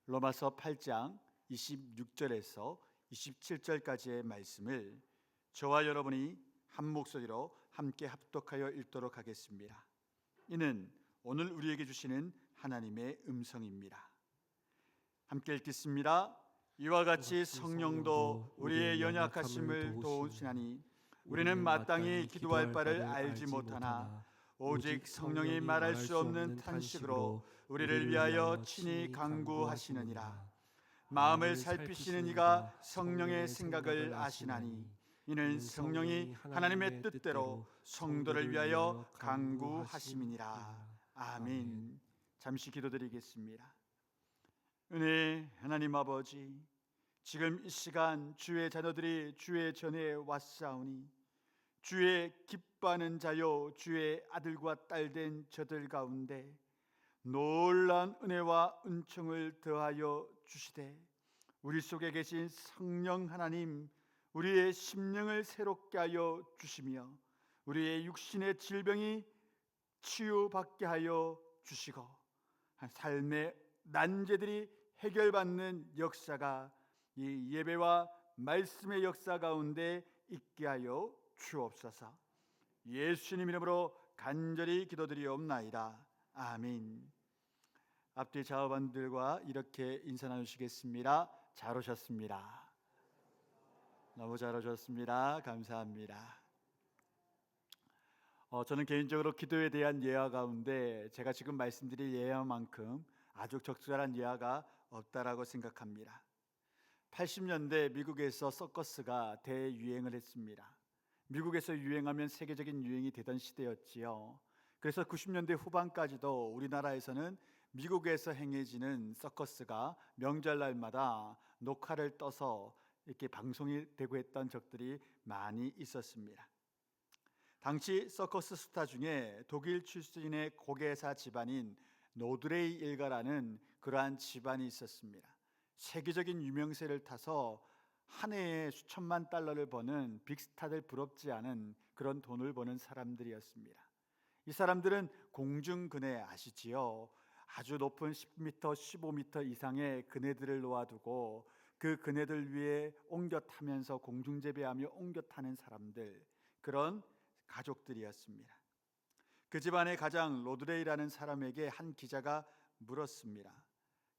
로마서 8장 26절에서 27절까지의 말씀을 저와 여러분이 한 목소리로 함께 합독하여 읽도록 하겠습니다. 이는 오늘 우리에게 주시는 하나님의 음성입니다. 함께 읽겠습니다. 이와 같이 성령도 우리의 연약하심을 도우시나니 우리는 마땅히 기도할 바를 알지 못하나 오직 성령이 말할 수 없는 탄식으로 우리를 위하여 친히 간구하시느니라. 마음을 살피시는 이가 성령의 생각을 아시나니 이는 성령이 하나님의 뜻대로 성도를 위하여 간구하심이니라. 아멘. 잠시 기도드리겠습니다. 은혜의 하나님 아버지, 지금 이 시간 주의 자녀들이 주의 전에 왔사오니 주의 기뻐하는 자요 주의 아들과 딸된 저들 가운데 놀라운 은혜와 은총을 더하여 주시되 우리 속에 계신 성령 하나님, 우리의 심령을 새롭게 하여 주시며 우리의 육신의 질병이 치유받게 하여 주시고 삶의 난제들이 해결받는 역사가 이 예배와 말씀의 역사 가운데 있게 하여 주옵소서. 예수님 이름으로 간절히 기도드리옵나이다. 아멘. 앞뒤 좌우반들과 이렇게 인사 나누시겠습니다. 잘 오셨습니다. 너무 잘 오셨습니다. 감사합니다. 저는 개인적으로 기도에 대한 예화 가운데 제가 지금 말씀드릴 예화만큼 아주 적절한 예화가 없다라고 생각합니다. 80년대 미국에서 서커스가 대유행을 했습니다. 미국에서 유행하면 세계적인 유행이 되던 시대였지요. 그래서 90년대 후반까지도 우리나라에서는 미국에서 행해지는 서커스가 명절날마다 녹화를 떠서 이렇게 방송이 되고 했던 적들이 많이 있었습니다. 당시 서커스 스타 중에 독일 출신의 고개사 집안인 노드레이 일가라는 그러한 집안이 있었습니다. 세계적인 유명세를 타서 한 해에 수천만 달러를 버는 빅스타들 부럽지 않은 그런 돈을 버는 사람들이었습니다. 이 사람들은 공중그네 아시지요? 아주 높은 10m, 15m 이상의 그네들을 놓아두고 그 그네들 위에 옮겨 타면서 공중제비하며 옮겨 타는 사람들, 그런 가족들이었습니다. 그 집안의 가장 로드레이라는 사람에게 한 기자가 물었습니다.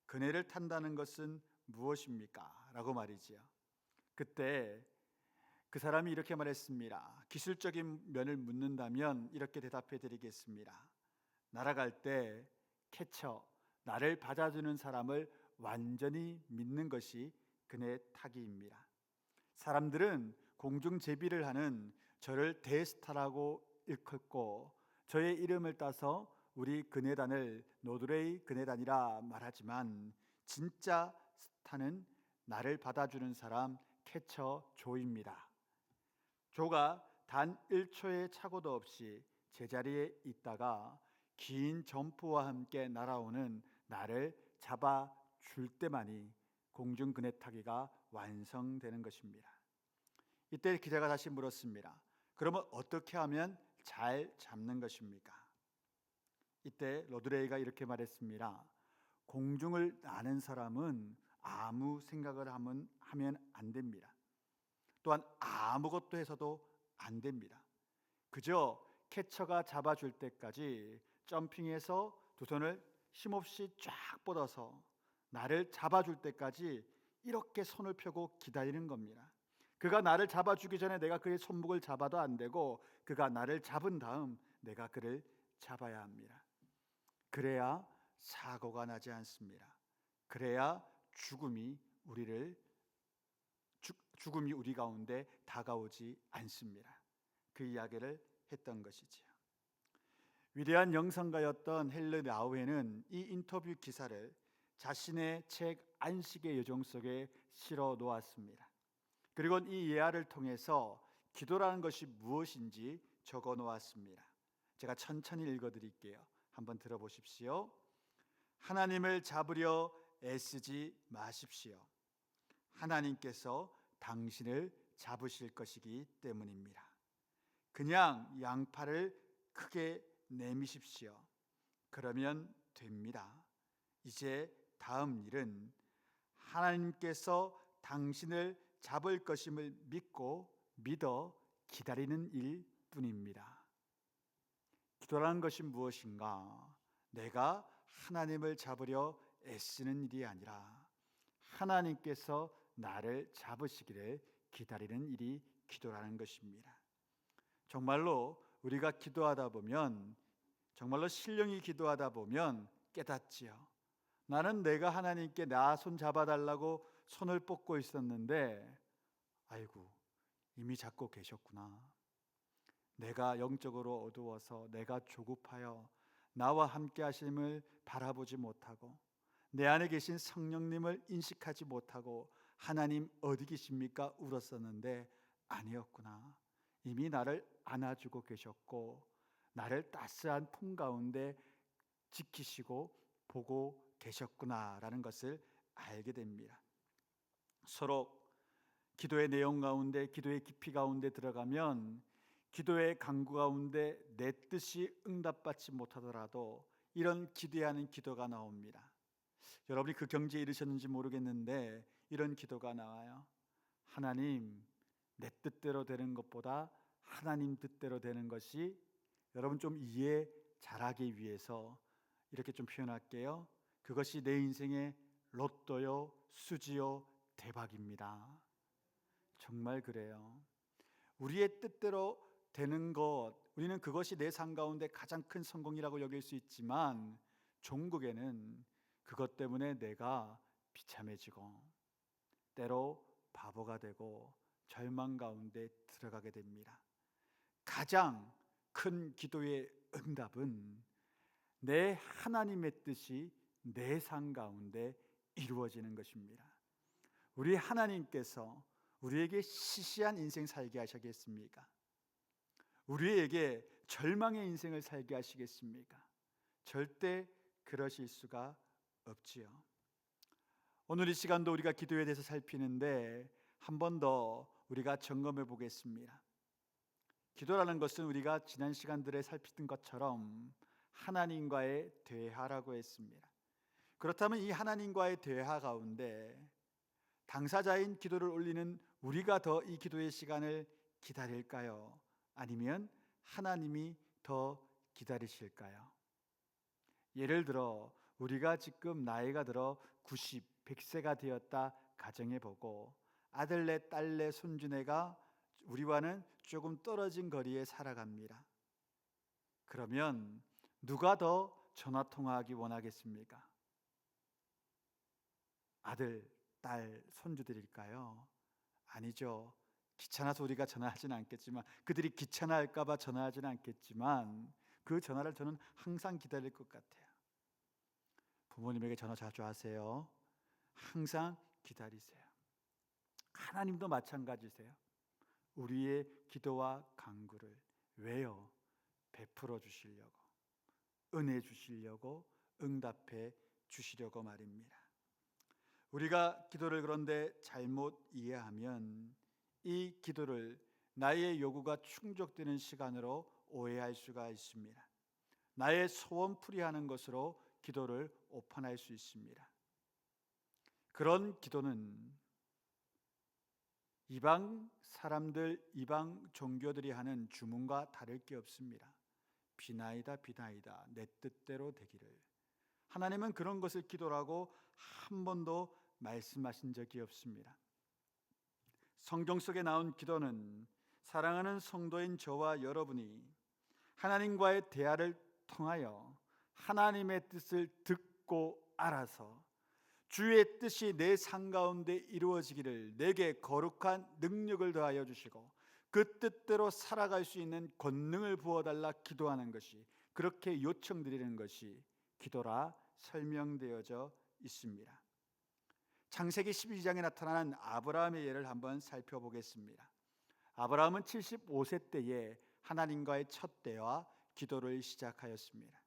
그네를 탄다는 것은 무엇입니까? 라고 말이지요. 그때 그 사람이 이렇게 말했습니다. 기술적인 면을 묻는다면 이렇게 대답해 드리겠습니다. 날아갈 때 캐쳐, 나를 받아주는 사람을 완전히 믿는 것이 그네 타기입니다. 사람들은 공중제비를 하는 저를 대스타라고 일컫고 저의 이름을 따서 우리 그네단을 노드레이 그네단이라 말하지만 진짜 스타는 나를 받아주는 사람 캐쳐 조입니다. 조가 단 1초의 착오도 없이 제자리에 있다가 긴 점프와 함께 날아오는 나를 잡아줄 때만이 공중 그네 타기가 완성되는 것입니다. 이때 기자가 다시 물었습니다. 그러면 어떻게 하면 잘 잡는 것입니까? 이때 로드레이가 이렇게 말했습니다. 공중을 나는 사람은 아무 생각을 하면 안 됩니다. 또한 아무것도 해서도 안 됩니다. 그저 캐쳐가 잡아줄 때까지 점핑해서 두 손을 힘없이 쫙 뻗어서 나를 잡아줄 때까지 이렇게 손을 펴고 기다리는 겁니다. 그가 나를 잡아주기 전에 내가 그의 손목을 잡아도 안 되고 그가 나를 잡은 다음 내가 그를 잡아야 합니다. 그래야 사고가 나지 않습니다. 그래야 죽음이 우리 가운데 다가오지 않습니다. 그 이야기를 했던 것이지요. 위대한 영성가였던 헬렌 라우에는 이 인터뷰 기사를 자신의 책 안식의 여정 속에 실어 놓았습니다. 그리고 이 예화를 통해서 기도라는 것이 무엇인지 적어 놓았습니다. 제가 천천히 읽어 드릴게요. 한번 들어보십시오. 하나님을 잡으려 애쓰지 마십시오. 하나님께서 당신을 잡으실 것이기 때문입니다. 그냥 양팔을 크게 내미십시오. 그러면 됩니다. 이제 다음 일은 하나님께서 당신을 잡을 것임을 믿어 기다리는 일뿐입니다. 기도라는 것이 무엇인가? 내가 하나님을 잡으려 애쓰는 일이 아니라 하나님께서 나를 잡으시기를 기다리는 일이 기도라는 것입니다. 정말로 우리가 기도하다 보면, 정말로 신령히 기도하다 보면 깨닫지요. 나는 내가 하나님께 나 손 잡아달라고 손을 뻗고 있었는데 아이고, 이미 잡고 계셨구나. 내가 영적으로 어두워서, 내가 조급하여 나와 함께 하심을 바라보지 못하고 내 안에 계신 성령님을 인식하지 못하고 하나님 어디 계십니까? 울었었는데 아니었구나. 이미 나를 안아주고 계셨고 나를 따스한 품 가운데 지키시고 보고 계셨구나라는 것을 알게 됩니다. 서로 기도의 내용 가운데, 기도의 깊이 가운데 들어가면 기도의 강구 가운데 내 뜻이 응답받지 못하더라도 이런 기대하는 기도가 나옵니다. 여러분이 그 경지에 이르셨는지 모르겠는데 이런 기도가 나와요. 하나님, 내 뜻대로 되는 것보다 하나님 뜻대로 되는 것이, 여러분 좀 이해 잘하기 위해서 이렇게 좀 표현할게요. 그것이 내 인생의 로또요, 수지요, 대박입니다. 정말 그래요. 우리의 뜻대로 되는 것, 우리는 그것이 내 삶 가운데 가장 큰 성공이라고 여길 수 있지만 종국에는 그것 때문에 내가 비참해지고 때로 바보가 되고 절망 가운데 들어가게 됩니다. 가장 큰 기도의 응답은 내 하나님의 뜻이 내 삶 가운데 이루어지는 것입니다. 우리 하나님께서 우리에게 시시한 인생 살게 하시겠습니까? 우리에게 절망의 인생을 살게 하시겠습니까? 절대 그러실 수가 없지요. 오늘 이 시간도 우리가 기도에 대해서 살피는데 한 번 더 우리가 점검해 보겠습니다. 기도라는 것은 우리가 지난 시간들에 살피던 것처럼 하나님과의 대화라고 했습니다. 그렇다면 이 하나님과의 대화 가운데 당사자인 기도를 올리는 우리가 더 이 기도의 시간을 기다릴까요? 아니면 하나님이 더 기다리실까요? 예를 들어 우리가 지금 나이가 들어 90, 100세가 되었다 가정해보고 아들네, 딸네, 손주네가 우리와는 조금 떨어진 거리에 살아갑니다. 그러면 누가 더 전화통화하기 원하겠습니까? 아들, 딸, 손주들일까요? 아니죠. 귀찮아서 우리가 전화하지는 않겠지만, 그들이 귀찮아할까 봐 전화하지는 않겠지만 그 전화를 저는 항상 기다릴 것 같아요. 부모님에게 전화 자주 하세요. 항상 기다리세요. 하나님도 마찬가지세요. 우리의 기도와 간구를 왜요? 베풀어 주시려고, 은혜 주시려고, 응답해 주시려고 말입니다. 우리가 기도를 그런데 잘못 이해하면 이 기도를 나의 요구가 충족되는 시간으로 오해할 수가 있습니다. 나의 소원풀이하는 것으로 기도를 오판할 수 있습니다. 그런 기도는 이방 사람들, 이방 종교들이 하는 주문과 다를 게 없습니다. 비나이다 비나이다 내 뜻대로 되기를. 하나님은 그런 것을 기도라고 한 번도 말씀하신 적이 없습니다. 성경 속에 나온 기도는 사랑하는 성도인 저와 여러분이 하나님과의 대화를 통하여 하나님의 뜻을 듣고 알아서 주의 뜻이 내 삶 가운데 이루어지기를 내게 거룩한 능력을 더하여 주시고 그 뜻대로 살아갈 수 있는 권능을 부어달라 기도하는 것이, 그렇게 요청드리는 것이 기도라 설명되어져 있습니다. 창세기 12장에 나타나는 아브라함의 예를 한번 살펴보겠습니다. 아브라함은 75세 때에 하나님과의 첫 대화 기도를 시작하였습니다.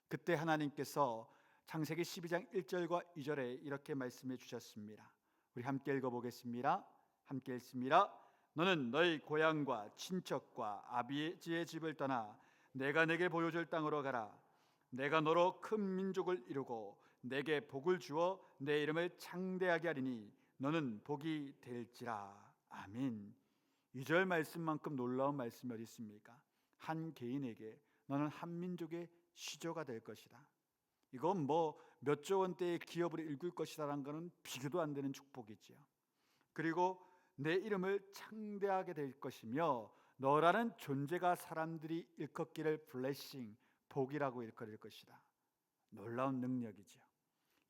그때 하나님께서 창세기 12장 1절과 2절에 이렇게 말씀해 주셨습니다. 우리 함께 읽어보겠습니다. 함께 읽습니다. 너는 너희 고향과 친척과 아비지의 집을 떠나 내가 내게 보여줄 땅으로 가라. 내가 너로 큰 민족을 이루고 내게 복을 주어 내 이름을 창대하게 하리니 너는 복이 될지라. 아멘. 2절 말씀만큼 놀라운 말씀이 어디 있습니까? 한 개인에게 너는 한 민족의 시조가 될 것이다. 이건 뭐 몇 조 원대의 기업을 일굴 것이라는 것은 비교도 안 되는 축복이지요. 그리고 내 이름을 창대하게 될 것이며 너라는 존재가 사람들이 일컫기를 블레싱, 복이라고 일컬을 것이다. 놀라운 능력이죠.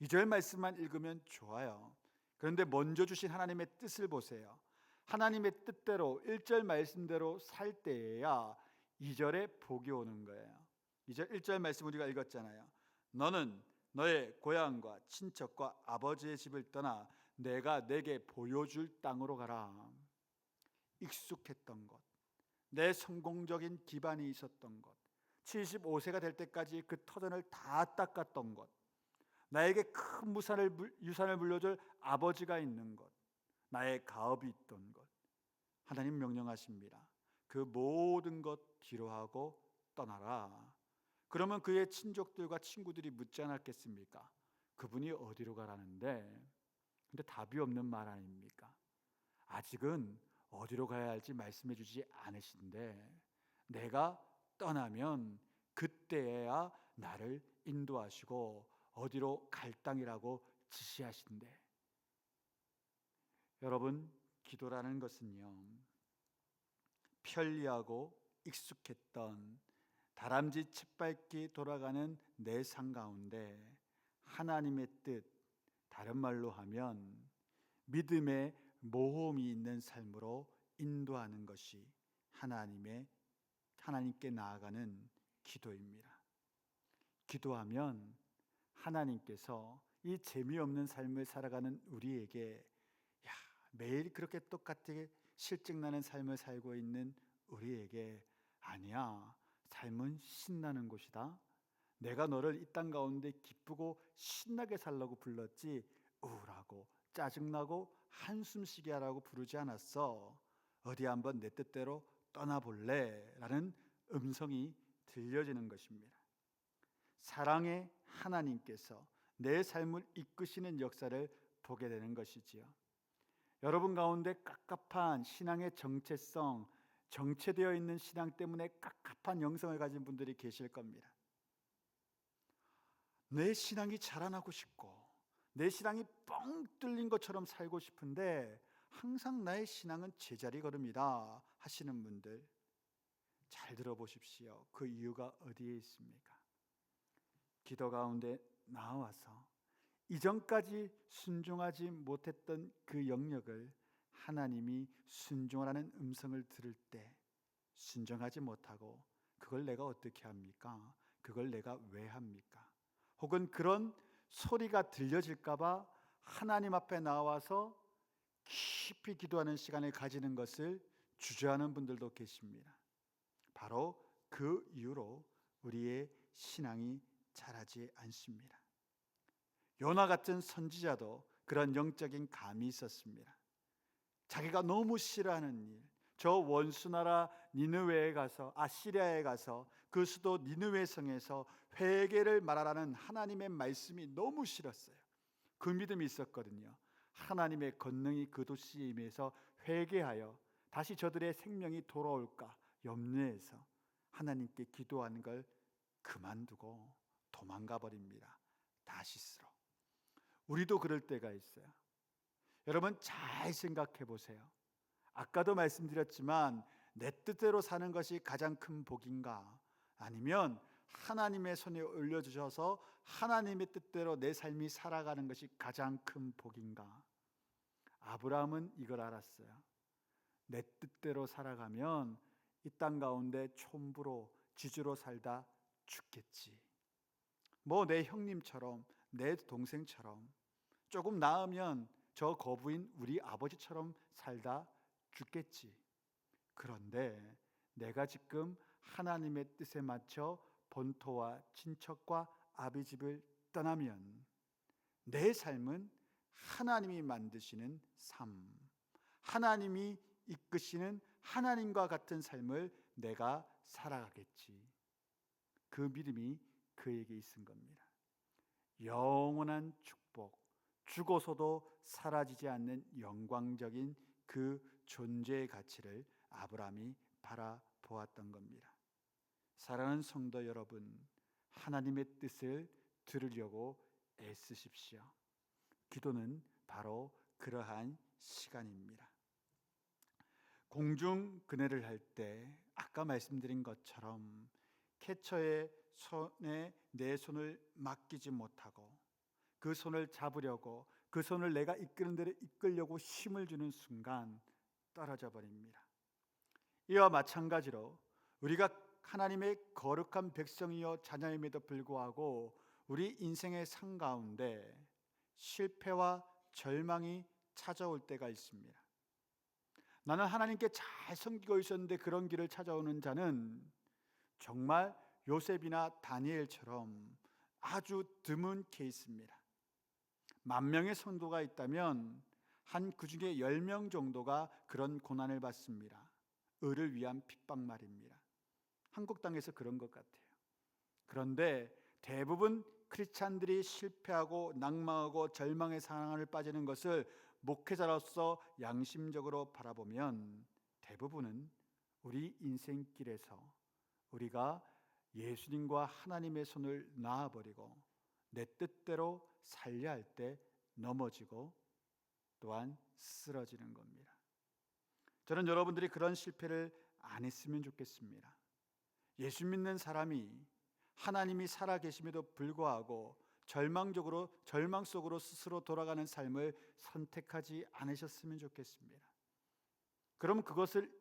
2절 말씀만 읽으면 좋아요. 그런데 먼저 주신 하나님의 뜻을 보세요. 하나님의 뜻대로 1절 말씀대로 살 때에야 2절에 복이 오는 거예요. 1절 말씀 우리가 읽었잖아요. 너는 너의 고향과 친척과 아버지의 집을 떠나 내가 내게 보여줄 땅으로 가라. 익숙했던 것, 내 성공적인 기반이 있었던 것, 75세가 될 때까지 그 터전을 다 닦았던 것, 나에게 큰 유산을 물려줄 아버지가 있는 것, 나의 가업이 있던 것, 하나님 명령하십니다. 그 모든 것 뒤로하고 떠나라. 그러면 그의 친족들과 친구들이 묻지 않았겠습니까? 그분이 어디로 가라는데? 근데 답이 없는 말 아닙니까? 아직은 어디로 가야 할지 말씀해 주지 않으신데 내가 떠나면 그때야 나를 인도하시고 어디로 갈 땅이라고 지시하신대. 여러분, 기도라는 것은요, 편리하고 익숙했던 다람쥐 쳇밟기 돌아가는 내 삶 가운데 하나님의 뜻, 다른 말로 하면 믿음의 모험이 있는 삶으로 인도하는 것이 하나님께 나아가는 기도입니다. 기도하면 하나님께서 이 재미없는 삶을 살아가는 우리에게 매일 그렇게 똑같이 실증나는 삶을 살고 있는 우리에게 아니야, 삶은 신나는 곳이다. 내가 너를 이 땅 가운데 기쁘고 신나게 살라고 불렀지 우울하고 짜증나고 한숨 쉬게 하라고 부르지 않았어. 어디 한번 내 뜻대로 떠나볼래? 라는 음성이 들려지는 것입니다. 사랑의 하나님께서 내 삶을 이끄시는 역사를 보게 되는 것이지요. 여러분 가운데 깝깝한 신앙의 정체성, 정체되어 있는 신앙 때문에 깝깝한 영성을 가진 분들이 계실 겁니다. 내 신앙이 자라나고 싶고 내 신앙이 뻥 뚫린 것처럼 살고 싶은데 항상 나의 신앙은 제자리 걸음이다 하시는 분들 잘 들어보십시오. 그 이유가 어디에 있습니까? 기도 가운데 나와서 이전까지 순종하지 못했던 그 영역을 하나님이 순종하라는 음성을 들을 때 순종하지 못하고 그걸 내가 어떻게 합니까? 그걸 내가 왜 합니까? 혹은 그런 소리가 들려질까 봐 하나님 앞에 나와서 깊이 기도하는 시간을 가지는 것을 주저하는 분들도 계십니다. 바로 그 이유로 우리의 신앙이 자라지 않습니다. 요나 같은 선지자도 그런 영적인 감이 있었습니다. 자기가 너무 싫어하는 일, 저 원수나라 니느웨에 가서 아시리아에 가서 그 수도 니느웨 성에서 회개를 말하라는 하나님의 말씀이 너무 싫었어요. 그 믿음이 있었거든요. 하나님의 권능이 그 도시에 임해서 회개하여 다시 저들의 생명이 돌아올까 염려해서 하나님께 기도하는 걸 그만두고 도망가 버립니다. 다시스로. 우리도 그럴 때가 있어요. 여러분 잘 생각해 보세요. 아까도 말씀드렸지만 내 뜻대로 사는 것이 가장 큰 복인가? 아니면 하나님의 손에 올려주셔서 하나님의 뜻대로 내 삶이 살아가는 것이 가장 큰 복인가? 아브라함은 이걸 알았어요. 내 뜻대로 살아가면 이 땅 가운데 촌부로 지주로 살다 죽겠지. 뭐 내 형님처럼 내 동생처럼 조금 나으면 저 거부인 우리 아버지처럼 살다 죽겠지. 그런데 내가 지금 하나님의 뜻에 맞춰 본토와 친척과 아비 집을 떠나면 내 삶은 하나님이 만드시는 삶, 하나님이 이끄시는 하나님과 같은 삶을 내가 살아가겠지. 그 믿음이 그에게 있은 겁니다. 영원한 축복, 죽어서도 사라지지 않는 영광적인 그 존재의 가치를 아브라함이 바라보았던 겁니다. 사랑하는 성도 여러분, 하나님의 뜻을 들으려고 애쓰십시오. 기도는 바로 그러한 시간입니다. 공중 그네를 할 때 아까 말씀드린 것처럼 캐쳐의 손에 내 손을 맡기지 못하고 그 손을 잡으려고 그 손을 내가 이끄는 대로 이끌려고 힘을 주는 순간 떨어져 버립니다. 이와 마찬가지로 우리가 하나님의 거룩한 백성이여 자녀임에도 불구하고 우리 인생의 상 가운데 실패와 절망이 찾아올 때가 있습니다. 나는 하나님께 잘 섬기고 있었는데 그런 길을 찾아오는 자는 정말 요셉이나 다니엘처럼 아주 드문 케이스입니다. 10,000명의 성도가 있다면 한 그중에 10명 정도가 그런 고난을 받습니다. 의를 위한 핍박 말입니다. 한국 땅에서 그런 것 같아요. 그런데 대부분 크리스찬들이 실패하고 낭망하고 절망의 상황을 빠지는 것을 목회자로서 양심적으로 바라보면 대부분은 우리 인생길에서 우리가 예수님과 하나님의 손을 놔버리고 내 뜻대로 살려 할 때 넘어지고 또한 쓰러지는 겁니다. 저는 여러분들이 그런 실패를 안 했으면 좋겠습니다. 예수 믿는 사람이 하나님이 살아계심에도 불구하고 절망 속으로 스스로 돌아가는 삶을 선택하지 않으셨으면 좋겠습니다. 그럼 그것을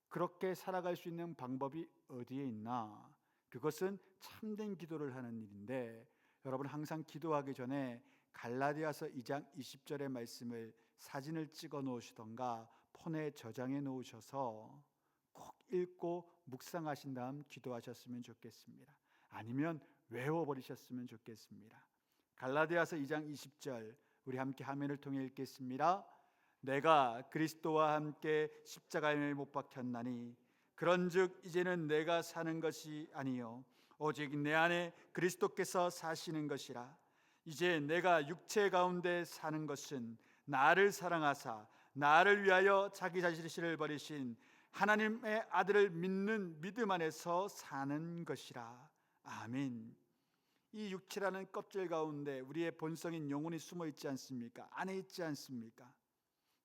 그렇게 살아갈 수 있는 방법이 어디에 있나? 그것은 참된 기도를 하는 일인데 여러분 항상 기도하기 전에 갈라디아서 2장 20절의 말씀을 사진을 찍어 놓으시던가 폰에 저장해 놓으셔서 꼭 읽고 묵상하신 다음 기도하셨으면 좋겠습니다. 아니면 외워버리셨으면 좋겠습니다. 갈라디아서 2장 20절 우리 함께 화면을 통해 읽겠습니다. 내가 그리스도와 함께 십자가에 못 박혔나니 그런즉 이제는 내가 사는 것이 아니요 오직 내 안에 그리스도께서 사시는 것이라. 이제 내가 육체 가운데 사는 것은 나를 사랑하사 나를 위하여 자기 자신을 버리신 하나님의 아들을 믿는 믿음 안에서 사는 것이라. 아멘. 이 육체라는 껍질 가운데 우리의 본성인 영혼이 숨어 있지 않습니까? 안에 있지 않습니까?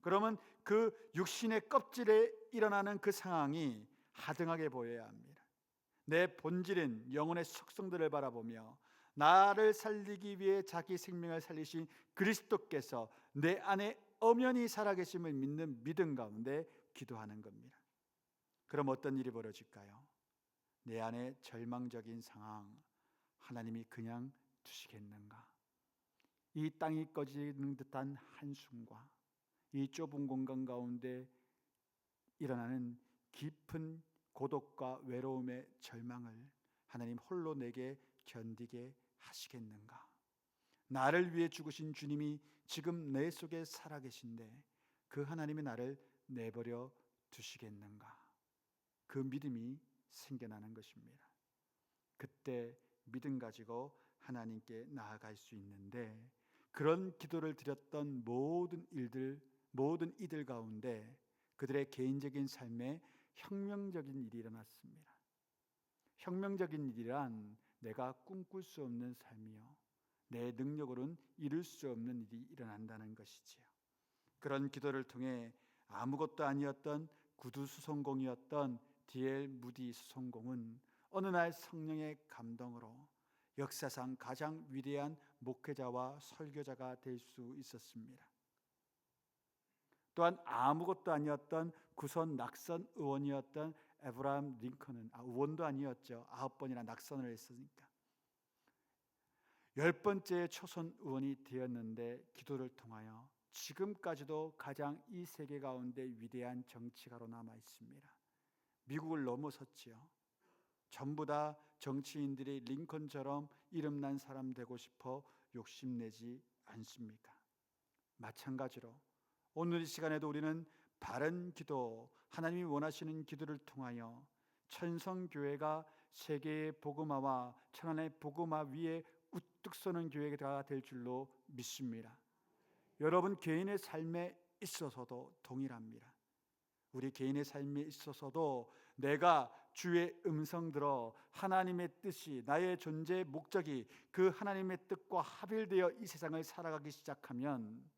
그러면 그 육신의 껍질에 일어나는 그 상황이 하등하게 보여야 합니다. 내 본질인 영혼의 속성들을 바라보며 나를 살리기 위해 자기 생명을 살리신 그리스도께서 내 안에 엄연히 살아계심을 믿는 믿음 가운데 기도하는 겁니다. 그럼 어떤 일이 벌어질까요? 내 안에 절망적인 상황 하나님이 그냥 두시겠는가? 이 땅이 꺼지는 듯한 한숨과 이 좁은 공간 가운데 일어나는 깊은 고독과 외로움의 절망을 하나님 홀로 내게 견디게 하시겠는가? 나를 위해 죽으신 주님이 지금 내 속에 살아계신데 그 하나님이 나를 내버려 두시겠는가? 그 믿음이 생겨나는 것입니다. 그때 믿음 가지고 하나님께 나아갈 수 있는데 그런 기도를 드렸던 모든 이들 가운데 그들의 개인적인 삶에 혁명적인 일이 일어났습니다. 혁명적인 일이란 내가 꿈꿀 수 없는 삶이요 내 능력으로는 이룰 수 없는 일이 일어난다는 것이지요. 그런 기도를 통해 아무것도 아니었던 구두 수송공이었던 D.L. 무디 수송공은 어느 날 성령의 감동으로 역사상 가장 위대한 목회자와 설교자가 될 수 있었습니다. 또한 아무것도 아니었던 구선 낙선 의원이었던 에브라함 링컨은 의원도 아니었죠. 9번이나 낙선을 했으니까 10번째 초선 의원이 되었는데 기도를 통하여 지금까지도 가장 이 세계 가운데 위대한 정치가로 남아 있습니다. 미국을 넘어섰지요. 전부 다 정치인들이 링컨처럼 이름난 사람 되고 싶어 욕심내지 않습니까? 마찬가지로 오늘 이 시간에도 우리는 바른 기도, 하나님이 원하시는 기도를 통하여 천성교회가 세계의 복음화와 천안의 복음화 위에 우뚝 서는 교회가 될 줄로 믿습니다. 여러분 개인의 삶에 있어서도 동일합니다. 우리 개인의 삶에 있어서도 내가 주의 음성 들어 하나님의 뜻이, 나의 존재의 목적이 그 하나님의 뜻과 합일되어 이 세상을 살아가기 시작하면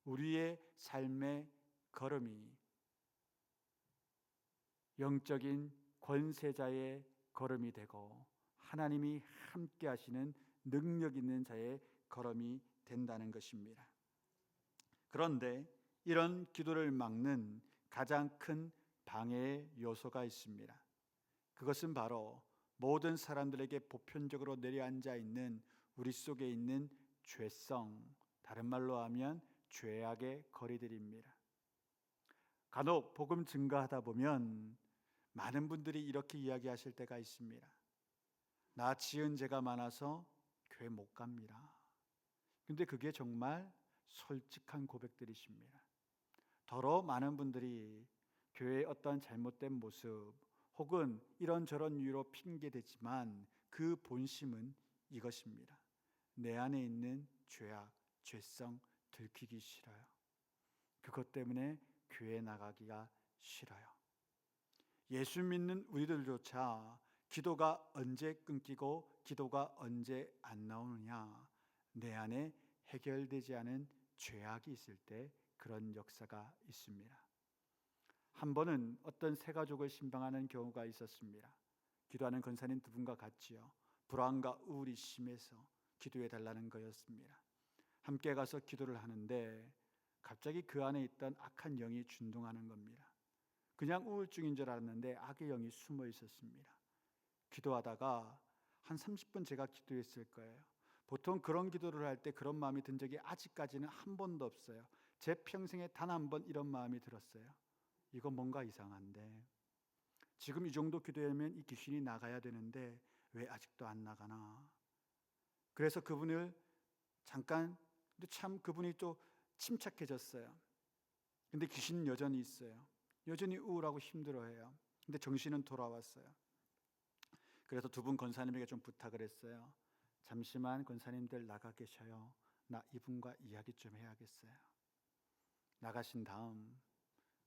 우리의 삶의 걸음이 영적인 권세자의 걸음이 되고 하나님이 함께 하시는 능력 있는 자의 걸음이 된다는 것입니다. 그런데 이런 기도를 막는 가장 큰 방해의 요소가 있습니다. 그것은 바로 모든 사람들에게 보편적으로 내려앉아 있는 우리 속에 있는 죄성, 다른 말로 하면 죄악의 거리들입니다. 간혹 복음 증거하다 보면 많은 분들이 이렇게 이야기하실 때가 있습니다. 나 지은 죄가 많아서 교회 못 갑니다. 근데 그게 정말 솔직한 고백들이십니다. 더러 많은 분들이 교회의 어떤 잘못된 모습 혹은 이런저런 이유로 핑계대지만 그 본심은 이것입니다. 내 안에 있는 죄악, 죄성 들키기 싫어요. 그것 때문에 교회 나가기가 싫어요. 예수 믿는 우리들조차 기도가 언제 끊기고 기도가 언제 안 나오느냐, 내 안에 해결되지 않은 죄악이 있을 때 그런 역사가 있습니다. 한 번은 어떤 세 가족을 신방하는 경우가 있었습니다. 기도하는 권사님 두 분과 같이요, 불안과 우울이 심해서 기도해 달라는 거였습니다. 함께 가서 기도를 하는데 갑자기 그 안에 있던 악한 영이 준동하는 겁니다. 그냥 우울증인 줄 알았는데 악의 영이 숨어 있었습니다. 기도하다가 한 30분 제가 기도했을 거예요. 보통 그런 기도를 할 때 그런 마음이 든 적이 아직까지는 한 번도 없어요. 제 평생에 단 한 번 이런 마음이 들었어요. 이거 뭔가 이상한데, 지금 이 정도 기도하면 이 귀신이 나가야 되는데 왜 아직도 안 나가나. 그래서 그분을 잠깐, 근데 참 그분이 또 침착해졌어요. 근데 귀신은 여전히 있어요. 여전히 우울하고 힘들어해요. 근데 정신은 돌아왔어요. 그래서 두 분 권사님에게 좀 부탁을 했어요. 잠시만 권사님들 나가 계셔요. 나 이분과 이야기 좀 해야겠어요. 나가신 다음,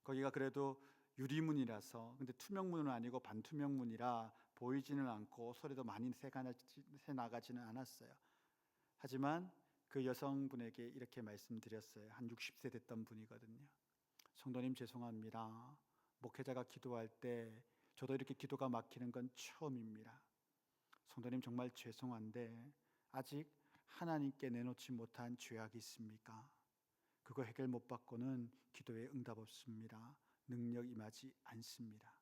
거기가 그래도 유리문이라서, 근데 투명문은 아니고 반투명문이라 보이지는 않고 소리도 많이 새 나가지는 않았어요. 하지만 그 여성분에게 이렇게 말씀드렸어요. 한 60세 됐던 분이거든요. 성도님 죄송합니다. 목회자가 기도할 때 저도 이렇게 기도가 막히는 건 처음입니다. 성도님 정말 죄송한데 아직 하나님께 내놓지 못한 죄악이 있습니까? 그거 해결 못 받고는 기도에 응답 없습니다. 능력 임하지 않습니다.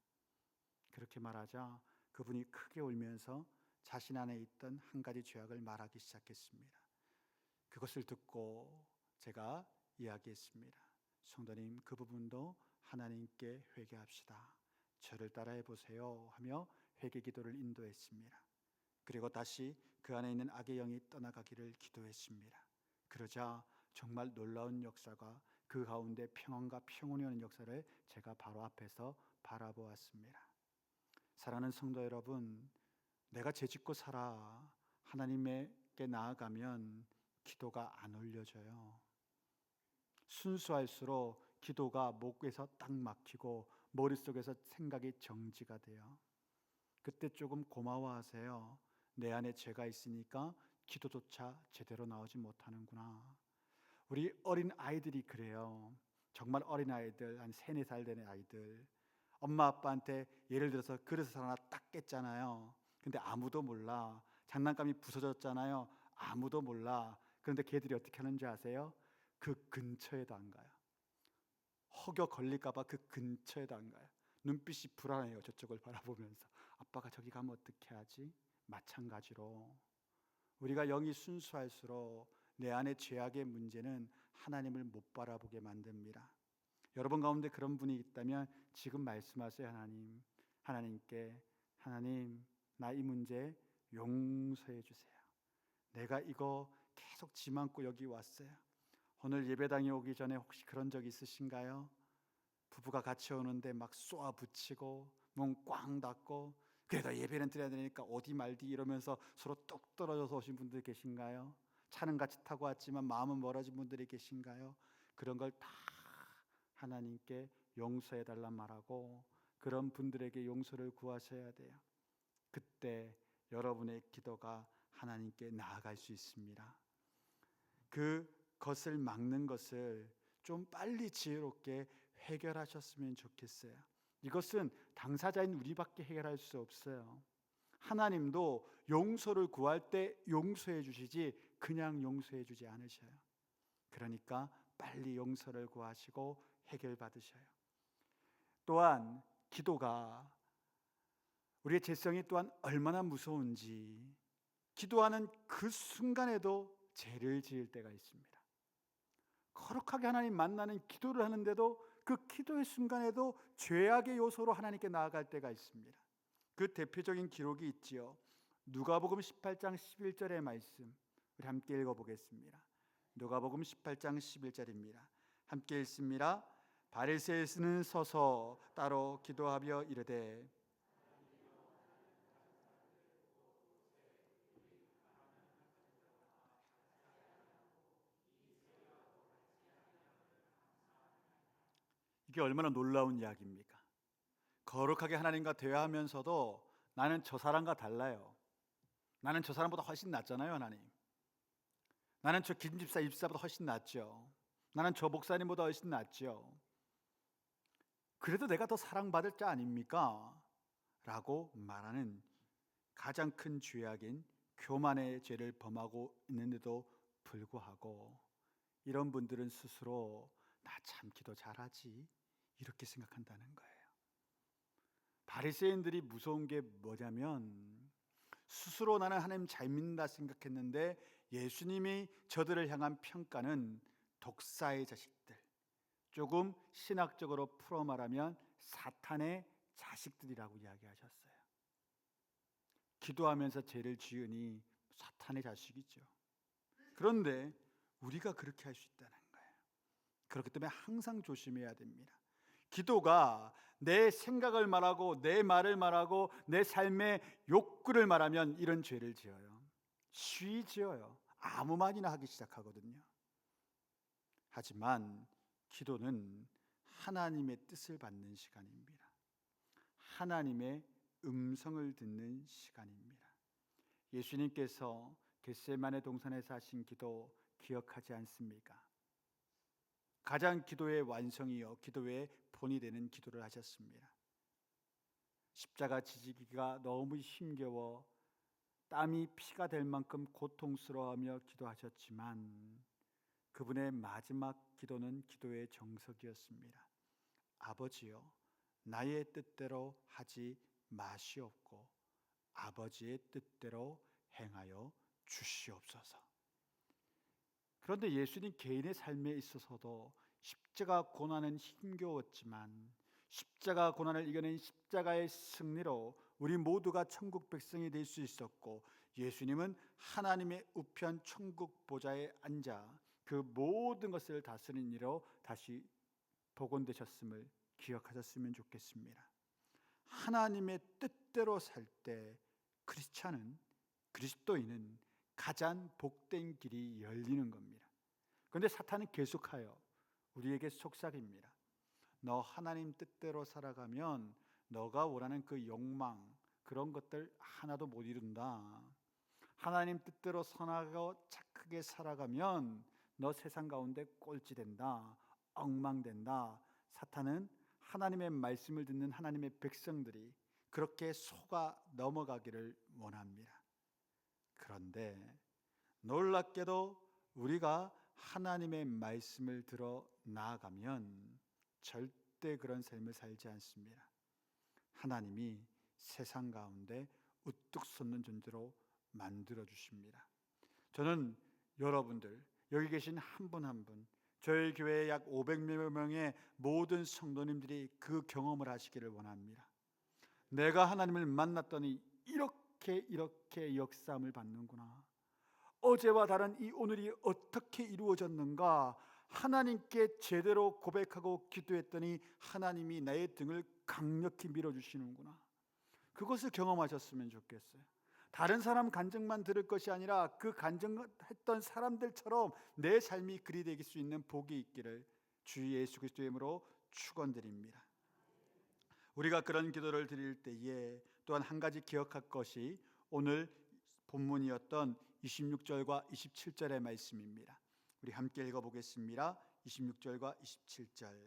그렇게 말하자 그분이 크게 울면서 자신 안에 있던 한 가지 죄악을 말하기 시작했습니다. 그것을 듣고 제가 이야기했습니다. 성도님, 그 부분도 하나님께 회개합시다. 저를 따라해 보세요 하며 회개 기도를 인도했습니다. 그리고 다시 그 안에 있는 악의 영이 떠나가기를 기도했습니다. 그러자 정말 놀라운 역사가, 그 가운데 평안과 평온이 오는 역사를 제가 바로 앞에서 바라보았습니다. 사랑하는 성도 여러분, 내가 죄짓고 살아 하나님께 나아가면 기도가 안 올려져요. 순수할수록 기도가 목에서 딱 막히고 머릿속에서 생각이 정지가 돼요. 그때 조금 고마워하세요. 내 안에 죄가 있으니까 기도조차 제대로 나오지 못하는구나. 우리 어린 아이들이 그래요. 정말 어린 아이들, 한 3, 4살 되는 아이들, 엄마 아빠한테 예를 들어서 그릇을 하나 딱 깼잖아요. 근데 아무도 몰라. 장난감이 부서졌잖아요. 아무도 몰라. 그런데 걔들이 어떻게 하는지 아세요? 그 근처에도 안 가요. 혹여 걸릴까 봐 그 근처에도 안 가요. 눈빛이 불안해요. 저쪽을 바라보면서. 아빠가 저기 가면 어떻게 하지? 마찬가지로 우리가 영이 순수할수록 내 안의 죄악의 문제는 하나님을 못 바라보게 만듭니다. 여러분 가운데 그런 분이 있다면 지금 말씀하세요. 하나님께, 하나님, 나 이 문제 용서해 주세요. 내가 이거 계속 짐 안고 여기 왔어요. 오늘 예배당에 오기 전에 혹시 그런 적 있으신가요? 부부가 같이 오는데 막 쏘아붙이고 문 꽝 닫고 그래도 예배는 드려야 되니까 어디 말디 이러면서 서로 뚝 떨어져서 오신 분들 계신가요? 차는 같이 타고 왔지만 마음은 멀어진 분들이 계신가요? 그런 걸 다 하나님께 용서해 달란 말하고 그런 분들에게 용서를 구하셔야 돼요. 그때 여러분의 기도가 하나님께 나아갈 수 있습니다. 그것을 막는 것을 좀 빨리 지혜롭게 해결하셨으면 좋겠어요. 이것은 당사자인 우리밖에 해결할 수 없어요. 하나님도 용서를 구할 때 용서해 주시지 그냥 용서해 주지 않으셔요. 그러니까 빨리 용서를 구하시고 해결받으셔요. 또한 기도가 우리의 죄성이 또한 얼마나 무서운지 기도하는 그 순간에도 죄를 지을 때가 있습니다. 거룩하게 하나님 만나는 기도를 하는데도 그 기도의 순간에도 죄악의 요소로 하나님께 나아갈 때가 있습니다. 그 대표적인 기록이 있지요. 누가복음 18장 11절의 말씀 우리 함께 읽어보겠습니다. 누가복음 18장 11절입니다. 함께 읽습니다. 바리새인은 서서 따로 기도하며 이르되 이게 얼마나 놀라운 이야기입니까? 거룩하게 하나님과 대화하면서도 나는 저 사람과 달라요. 나는 저 사람보다 훨씬 낫잖아요, 하나님. 나는 저 김집사 입사보다 훨씬 낫죠. 나는 저 목사님보다 훨씬 낫죠. 그래도 내가 더 사랑받을 자 아닙니까? 라고 말하는 가장 큰 죄악인 교만의 죄를 범하고 있는데도 불구하고 이런 분들은 스스로 나 참 기도 잘하지 이렇게 생각한다는 거예요. 바리새인들이 무서운 게 뭐냐면 스스로 나는 하나님 잘 믿는다 생각했는데 예수님이 저들을 향한 평가는 독사의 자식들, 조금 신학적으로 풀어 말하면 사탄의 자식들이라고 이야기하셨어요. 기도하면서 죄를 지으니 사탄의 자식이죠. 그런데 우리가 그렇게 할 수 있다는 거예요. 그렇기 때문에 항상 조심해야 됩니다. 기도가 내 생각을 말하고 내 말을 말하고 내 삶의 욕구를 말하면 이런 죄를 지어요. 쉬이 지어요. 아무 말이나 하기 시작하거든요. 하지만 기도는 하나님의 뜻을 받는 시간입니다. 하나님의 음성을 듣는 시간입니다. 예수님께서 겟세마네 동산에서 하신 기도 기억하지 않습니까? 가장 기도의 완성이요 기도의 본이 되는 기도를 하셨습니다. 십자가 지지기가 너무 힘겨워 땀이 피가 될 만큼 고통스러워하며 기도하셨지만 그분의 마지막 기도는 기도의 정석이었습니다. 아버지여 나의 뜻대로 하지 마시옵고 아버지의 뜻대로 행하여 주시옵소서. 그런데 예수님 개인의 삶에 있어서도 십자가 고난은 힘겨웠지만 십자가 고난을 이겨낸 십자가의 승리로 우리 모두가 천국 백성이 될 수 있었고 예수님은 하나님의 우편 천국 보좌에 앉아 그 모든 것을 다스리는 이로 다시 복원되셨음을 기억하셨으면 좋겠습니다. 하나님의 뜻대로 살 때 그리스도인은 가장 복된 길이 열리는 겁니다. 그런데 사탄은 계속하여 우리에게 속삭입니다. 너 하나님 뜻대로 살아가면 너가 원하는 그 욕망 그런 것들 하나도 못 이룬다. 하나님 뜻대로 선하고 착하게 살아가면 너 세상 가운데 꼴찌 된다. 엉망된다. 사탄은 하나님의 말씀을 듣는 하나님의 백성들이 그렇게 속아 넘어가기를 원합니다. 그런데 놀랍게도 우리가 하나님의 말씀을 들어 나아가면 절대 그런 삶을 살지 않습니다. 하나님이 세상 가운데 우뚝 솟는 존재로 만들어 주십니다. 저는 여러분들 여기 계신 한 분 한 분 저희 교회에 약 500여 명의 모든 성도님들이 그 경험을 하시기를 원합니다. 내가 하나님을 만났더니 이렇게 역사함을 받는구나. 어제와 다른 이 오늘이 어떻게 이루어졌는가? 하나님께 제대로 고백하고 기도했더니 하나님이 나의 등을 강력히 밀어주시는구나. 그것을 경험하셨으면 좋겠어요. 다른 사람 간증만 들을 것이 아니라 그 간증했던 사람들처럼 내 삶이 그리 되길 수 있는 복이 있기를 주 예수 그리스도의 이름으로 축원드립니다. 우리가 그런 기도를 드릴 때에 또한 한 가지 기억할 것이 오늘 본문이었던 26절과 27절의 말씀입니다. 우리 함께 읽어보겠습니다. 26절과 27절.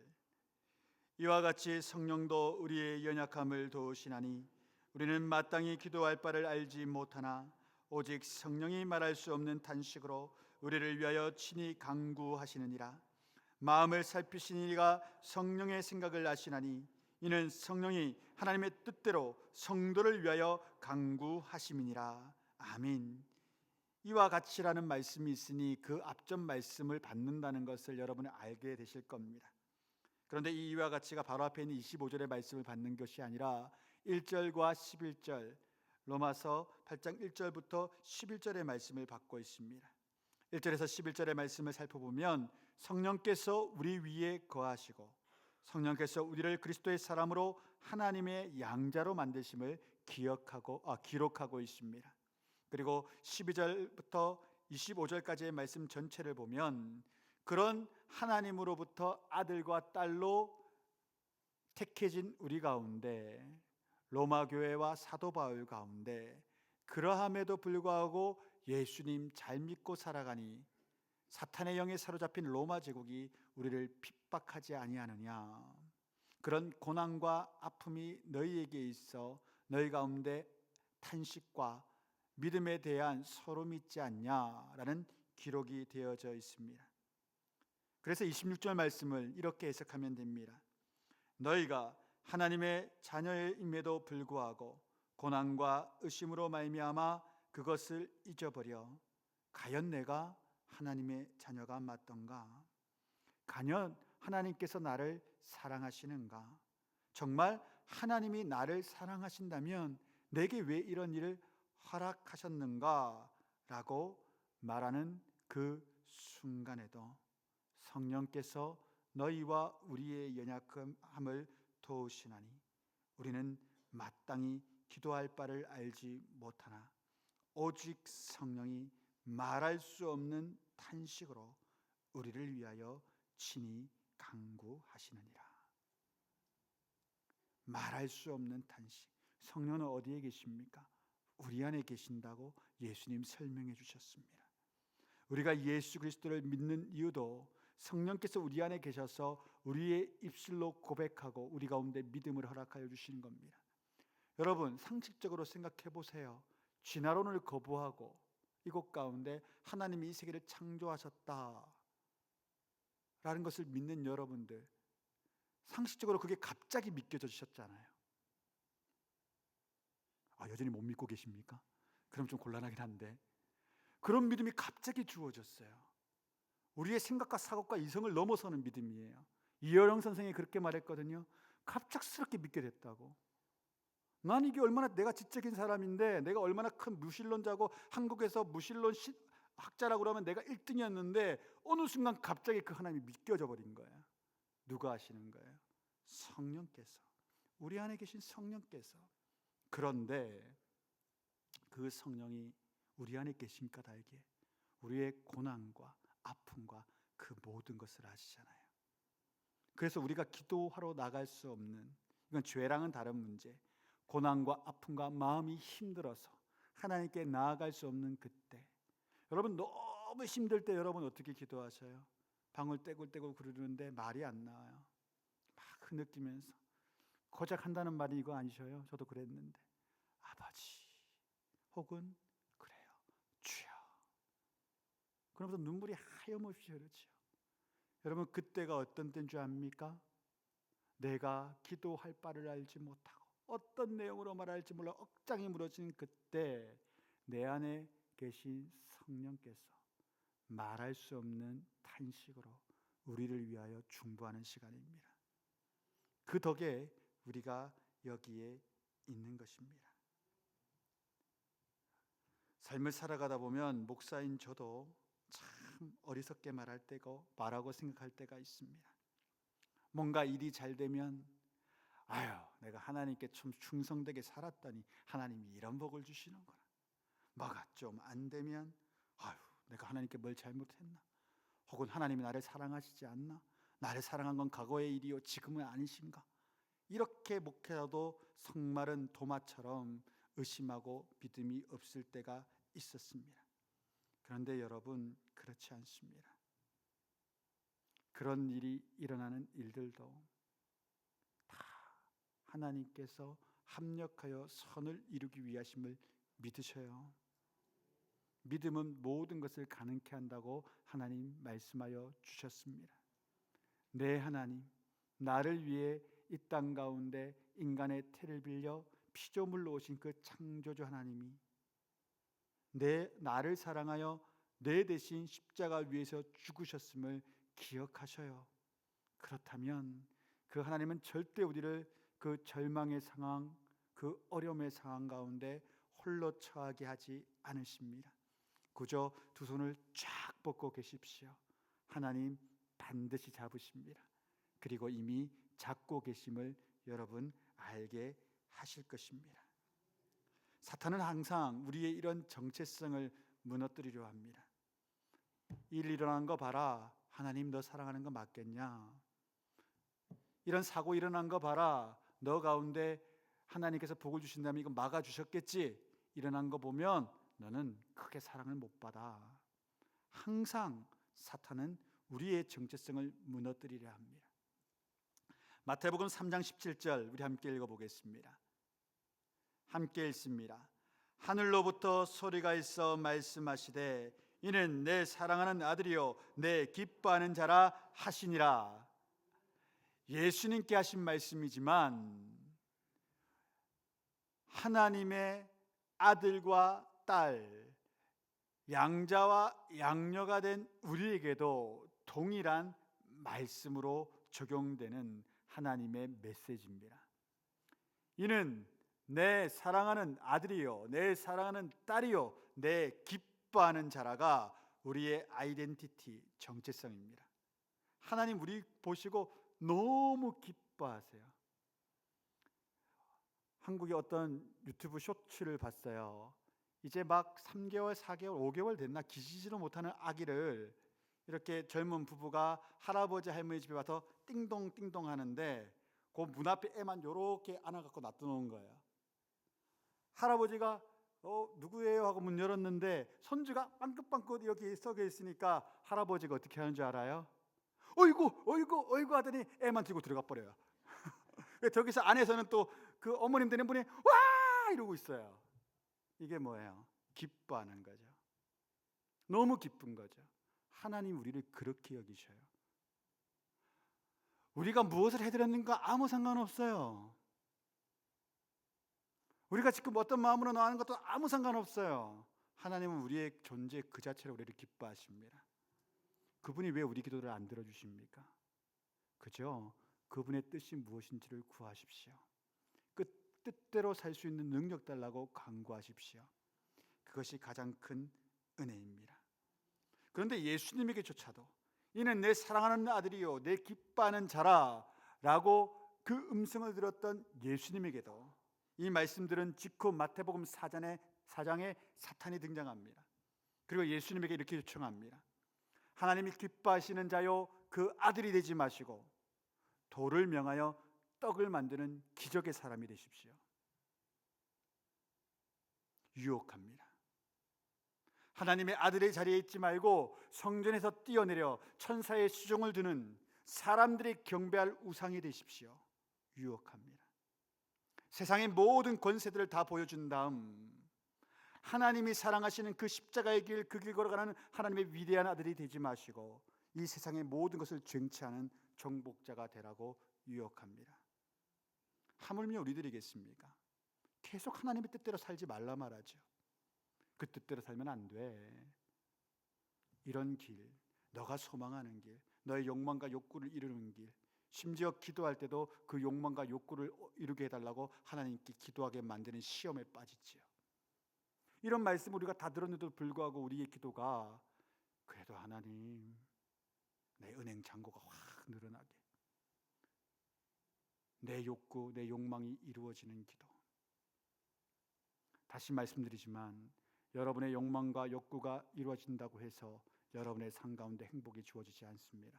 이와 같이 성령도 우리의 연약함을 도우시나니 우리는 마땅히 기도할 바를 알지 못하나 오직 성령이 말할 수 없는 탄식으로 우리를 위하여 친히 간구하시느니라. 마음을 살피시는 이가 성령의 생각을 아시나니 이는 성령이 하나님의 뜻대로 성도를 위하여 간구하심이니라. 아멘. 이와 같이라는 말씀이 있으니 그 앞전 말씀을 받는다는 것을 여러분이 알게 되실 겁니다. 그런데 이 이와 같이가 바로 앞에 있는 25절의 말씀을 받는 것이 아니라 1절과 11절, 로마서 8장 1절부터 11절의 말씀을 받고 있습니다. 1절에서 11절의 말씀을 살펴보면 성령께서 우리 위에 거하시고 성령께서 우리를 그리스도의 사람으로 하나님의 양자로 만드심을 기록하고 있습니다. 그리고 12절부터 25절까지의 말씀 전체를 보면 그런 하나님으로부터 아들과 딸로 택해진 우리 가운데 로마 교회와 사도 바울 가운데 그러함에도 불구하고 예수님 잘 믿고 살아가니 사탄의 영에 사로잡힌 로마 제국이 우리를 핍박하지 아니하느냐. 그런 고난과 아픔이 너희에게 있어 너희 가운데 탄식과 믿음에 대한 서로 믿지 않냐라는 기록이 되어져 있습니다. 그래서 26절 말씀을 이렇게 해석하면 됩니다. 너희가 하나님의 자녀임에도 불구하고 고난과 의심으로 말미암아 그것을 잊어버려 과연 내가 하나님의 자녀가 맞던가? 과연 하나님께서 나를 사랑하시는가? 정말 하나님이 나를 사랑하신다면 내게 왜 이런 일을 허락하셨는가? 라고 말하는 그 순간에도 성령께서 너희와 우리의 연약함을 도우시나니 우리는 마땅히 기도할 바를 알지 못하나 오직 성령이 말할 수 없는 탄식으로 우리를 위하여 친히 간구하시느니라. 말할 수 없는 탄식. 성령은 어디에 계십니까? 우리 안에 계신다고 예수님 설명해 주셨습니다. 우리가 예수 그리스도를 믿는 이유도 성령께서 우리 안에 계셔서 우리의 입술로 고백하고 우리 가운데 믿음을 허락하여 주시는 겁니다. 여러분 상식적으로 생각해 보세요. 진화론을 거부하고 이곳 가운데 하나님이 이 세계를 창조하셨다라는 것을 믿는 여러분들, 상식적으로 그게 갑자기 믿겨지셨잖아요. 여전히 못 믿고 계십니까? 그럼 좀 곤란하긴 한데 그런 믿음이 갑자기 주어졌어요. 우리의 생각과 사고과 이성을 넘어서는 믿음이에요. 이어령 선생이 그렇게 말했거든요. 갑작스럽게 믿게 됐다고. 난 이게 얼마나 내가 지적인 사람인데 내가 얼마나 큰 무신론자고 한국에서 무신론 학자라고 그러면 내가 1등이었는데 어느 순간 갑자기 그 하나님이 믿겨져 버린 거예요. 누가 하시는 거예요? 성령께서. 우리 안에 계신 성령께서. 그런데 그 성령이 우리 안에 계신 까닭에 우리의 고난과 아픔과 그 모든 것을 아시잖아요. 그래서 우리가 기도하러 나갈 수 없는, 이건 죄랑은 다른 문제, 고난과 아픔과 마음이 힘들어서 하나님께 나아갈 수 없는 그때, 여러분 너무 힘들 때 여러분 어떻게 기도하셔요? 방울 떼굴떼굴 구르는데 말이 안 나와요. 막 흐느끼면서. 고작 한다는 말이 이거 아니셔요? 저도 그랬는데 아버지 혹은 그래요 주여, 그러면서 눈물이 하염없이 흐르죠. 여러분 그때가 어떤 때인 줄 압니까? 내가 기도할 바를 알지 못하고 어떤 내용으로 말할지 몰라 억장이 무너진 그때 내 안에 계신 성령께서 말할 수 없는 탄식으로 우리를 위하여 중보하는 시간입니다. 그 덕에 우리가 여기에 있는 것입니다. 삶을 살아가다 보면 목사인 저도 참 어리석게 말하고 생각할 때가 있습니다. 뭔가 일이 잘 되면 내가 하나님께 좀 충성되게 살았더니 하나님이 이런 복을 주시는구나. 뭐가 좀 안 되면 아유, 내가 하나님께 뭘 잘못했나? 혹은 하나님이 나를 사랑하시지 않나? 나를 사랑한 건 과거의 일이요 지금은 아니신가? 이렇게 목회자도 성마른 도마처럼 의심하고 믿음이 없을 때가 있었습니다. 그런데 여러분, 그렇지 않습니다. 그런 일이 일어나는 일들도 다 하나님께서 합력하여 선을 이루기 위하심을 믿으셔요. 믿음은 모든 것을 가능케 한다고 하나님 말씀하여 주셨습니다. 네, 하나님, 나를 위해 이 땅 가운데 인간의 태를 빌려 피조물로 오신 그 창조주 하나님이 나를 사랑하여 내 대신 십자가 위에서 죽으셨음을 기억하셔요. 그렇다면 그 하나님은 절대 우리를 그 절망의 상황, 그 어려움의 상황 가운데 홀로 처하게 하지 않으십니다. 그저 두 손을 쫙 뻗고 계십시오. 하나님 반드시 잡으십니다. 그리고 이미 잡고 계심을 여러분 알게 하실 것입니다. 사탄은 항상 우리의 이런 정체성을 무너뜨리려 합니다. 일 일어난 거 봐라. 하나님 너 사랑하는 거 맞겠냐? 이런 사고 일어난 거 봐라. 너 가운데 하나님께서 복을 주신다면 이거 막아주셨겠지? 일어난 거 보면 너는 크게 사랑을 못 받아. 항상 사탄은 우리의 정체성을 무너뜨리려 합니다. 마태복음 3장 17절 우리 함께 읽어보겠습니다. 함께 읽습니다. 하늘로부터 소리가 있어 말씀하시되 이는 내 사랑하는 아들이요 내 기뻐하는 자라 하시니라. 예수님께 하신 말씀이지만 하나님의 아들과 딸, 양자와 양녀가 된 우리에게도 동일한 말씀으로 적용되는 하나님의 메시지입니다. 이는 내 사랑하는 아들이요 내 사랑하는 딸이요 내 기뻐하는 자라가 우리의 아이덴티티, 정체성입니다. 하나님 우리 보시고 너무 기뻐하세요. 한국의 어떤 유튜브 쇼츠를 봤어요. 이제 막 3개월, 4개월, 5개월 됐나 기지지도 못하는 아기를 이렇게 젊은 부부가 할아버지 할머니 집에 와서 띵동 띵동 하는데 그 문 앞에 애만 이렇게 안아갖고 놔두는 거예요. 할아버지가 누구예요? 하고 문 열었는데 손주가 빵긋빵긋 여기 썩여 있으니까 할아버지가 어떻게 하는 줄 알아요? 어이구 어이구 어이구 하더니 애만 들고 들어가 버려요. 저기서 안에서는 또 그 어머님 되는 분이 와 이러고 있어요. 이게 뭐예요? 기뻐하는 거죠. 너무 기쁜 거죠. 하나님 우리를 그렇게 여기셔요. 우리가 무엇을 해드렸는가 아무 상관없어요. 우리가 지금 어떤 마음으로 나가는 것도 아무 상관없어요. 하나님은 우리의 존재 그 자체로 우리를 기뻐하십니다. 그분이 왜 우리 기도를 안 들어주십니까? 그죠? 그분의 뜻이 무엇인지를 구하십시오. 그 뜻대로 살 수 있는 능력 달라고 간구하십시오. 그것이 가장 큰 은혜입니다. 그런데 예수님에게조차도 이는 내 사랑하는 아들이요 내 기뻐하는 자라 라고 그 음성을 들었던 예수님에게도 이 말씀들은 직후 마태복음 4장에 사탄이 등장합니다. 그리고 예수님에게 이렇게 요청합니다. 하나님이 기뻐하시는 자요 그 아들이 되지 마시고 돌을 명하여 떡을 만드는 기적의 사람이 되십시오. 유혹합니다. 하나님의 아들의 자리에 있지 말고 성전에서 뛰어내려 천사의 수종을 두는 사람들이 경배할 우상이 되십시오. 유혹합니다. 세상의 모든 권세들을 다 보여준 다음 하나님이 사랑하시는 그 십자가의 길, 그 길 걸어가는 하나님의 위대한 아들이 되지 마시고 이 세상의 모든 것을 쟁취하는 정복자가 되라고 유혹합니다. 하물며 우리들이겠습니까? 계속 하나님의 뜻대로 살지 말라 말하죠. 그 뜻대로 살면 안 돼. 이런 길, 너가 소망하는 길, 너의 욕망과 욕구를 이루는 길, 심지어 기도할 때도 그 욕망과 욕구를 이루게 해달라고 하나님께 기도하게 만드는 시험에 빠지지요. 이런 말씀 우리가 다 들었는데도 불구하고 우리의 기도가 그래도 하나님 내 은행 잔고가 확 늘어나게, 내 욕구, 내 욕망이 이루어지는 기도. 다시 말씀드리지만 여러분의 욕망과 욕구가 이루어진다고 해서 여러분의 삶 가운데 행복이 주어지지 않습니다.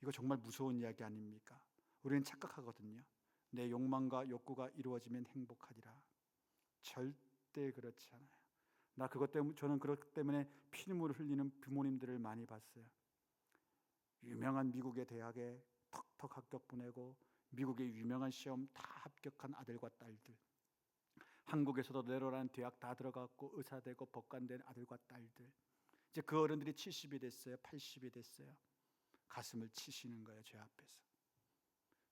이거 정말 무서운 이야기 아닙니까? 우리는 착각하거든요. 내 욕망과 욕구가 이루어지면 행복하리라. 절대 그렇지 않아요. 저는 그것 때문에 피눈물을 흘리는 부모님들을 많이 봤어요. 유명한 미국의 대학에 턱턱 합격 보내고 미국의 유명한 시험 다 합격한 아들과 딸들, 한국에서도 내로라는 대학 다 들어갔고 의사 되고 법관 된 아들과 딸들, 이제 그 어른들이 70이 됐어요. 80이 됐어요. 가슴을 치시는 거예요. 제 앞에서.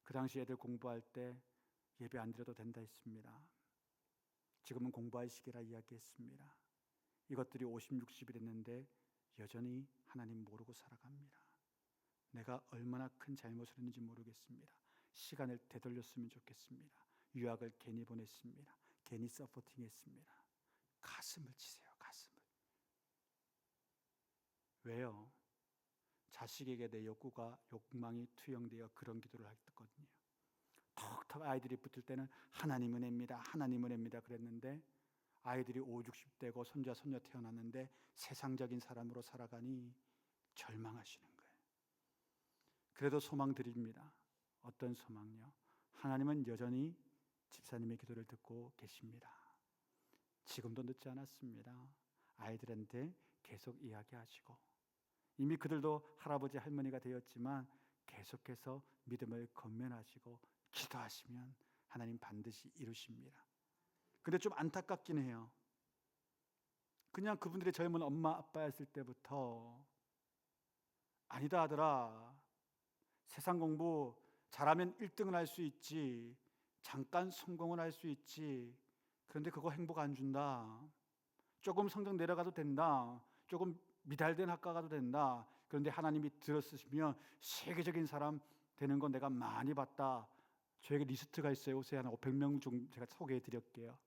그 당시 애들 공부할 때 예배 안 드려도 된다 했습니다. 지금은 공부할 시기라 이야기했습니다. 이것들이 50, 60이 됐는데 여전히 하나님 모르고 살아갑니다. 내가 얼마나 큰 잘못을 했는지 모르겠습니다. 시간을 되돌렸으면 좋겠습니다. 유학을 괜히 보냈습니다. 괜히 서포팅했습니다. 가슴을 치세요. 가슴을. 왜요? 자식에게 내 욕망이 투영되어 그런 기도를 했거든요. 턱턱 아이들이 붙을 때는 하나님 은혜입니다. 하나님 은혜입니다 그랬는데 아이들이 5, 60대고 손자 손녀 태어났는데 세상적인 사람으로 살아가니 절망하시는 거예요. 그래도 소망 드립니다. 어떤 소망요? 하나님은 여전히 집사님의 기도를 듣고 계십니다. 지금도 늦지 않았습니다. 아이들한테 계속 이야기하시고 이미 그들도 할아버지 할머니가 되었지만 계속해서 믿음을 건면하시고 기도하시면 하나님 반드시 이루십니다. 근데 좀 안타깝긴 해요. 그냥 그분들의 젊은 엄마 아빠였을 때부터 아니다 아들아, 세상 공부 잘하면 1등을 할 수 있지, 잠깐 성공을 할 수 있지, 그런데 그거 행복 안 준다. 조금 성적 내려가도 된다. 조금 미달된 학과 가도 된다. 그런데 하나님이 들었으시면 세계적인 사람 되는 건 내가 많이 봤다. 저에게 리스트가 있어요. 요새 한 500명 정도 제가 소개해 드릴게요.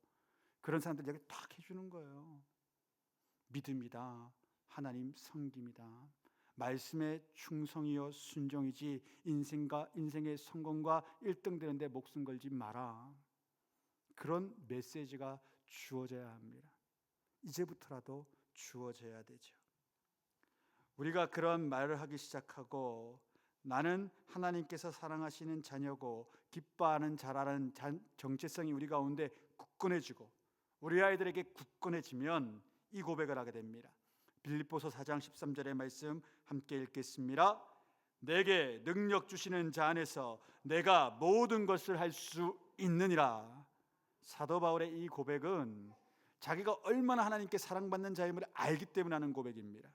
그런 사람들 여기 딱 해주는 거예요. 믿음이다. 하나님 섬김이다. 말씀에 충성이요 순종이지 인생의 성공과 1등 되는데 목숨 걸지 마라. 그런 메시지가 주어져야 합니다. 이제부터라도 주어져야 되죠. 우리가 그런 말을 하기 시작하고 나는 하나님께서 사랑하시는 자녀고 기뻐하는 자라는 정체성이 우리 가운데 굳건해지고 우리 아이들에게 굳건해지면 이 고백을 하게 됩니다. 빌립보서 4장 13절의 말씀 함께 읽겠습니다. 내게 능력 주시는 자 안에서 내가 모든 것을 할 수 있느니라. 사도 바울의 이 고백은 자기가 얼마나 하나님께 사랑받는 자임을 알기 때문에 하는 고백입니다.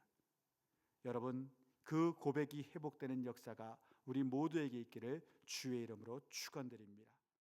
여러분, 그 고백이 회복되는 역사가 우리 모두에게 있기를 주의 이름으로 축원드립니다.